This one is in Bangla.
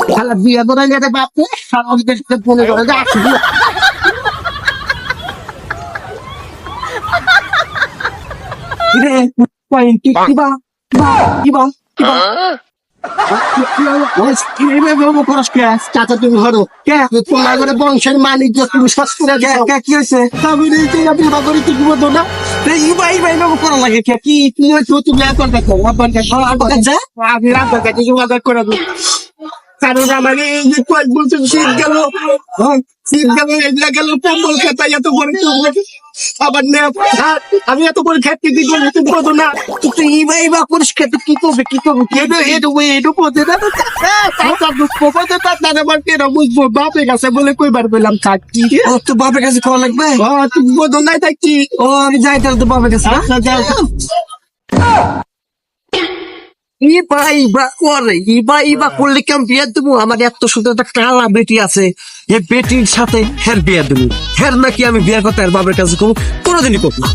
শালা বিয়ে করে যেতে বাপে শালা দেশে ফোন করে আসি রে পয়েন্ট কিবা কিবা কিবা চাচা তুমি হরো কে তোমার করে বংশের মালিক তুমি শ্বাস করে কি হয়েছে আমি বিবাহ করে কি বলতো না ইবাই করা লাগে কি তুমি তুমি আমি রান্নার কাছে যোগাযোগ করে দেবো কারণ আমার এই যে কয়েক বছর শীত গেল এগুলা গেল কম্বল খেতাই এত করে আবার আমি এত করে খেতে দিই তুমি বলতো না তুই ইবা করিস খেতে কি করবে এটু পথে না বুঝবো বাপের কাছে বলে কইবার পেলাম থাকি তো বাপের কাছে খাওয়া লাগবে তুমি বলতো নাই থাকি আমি যাই তাহলে তো বাপের কাছে করলে কেমন বিয়ে দেবো আমার এত সুন্দর একটা কালা বেটি আছে এই বেটির সাথে হের বিয়ে দেবো হের নাকি আমি বিয়ের কথা আর বাবার কাছে কোনোদিনই করবো না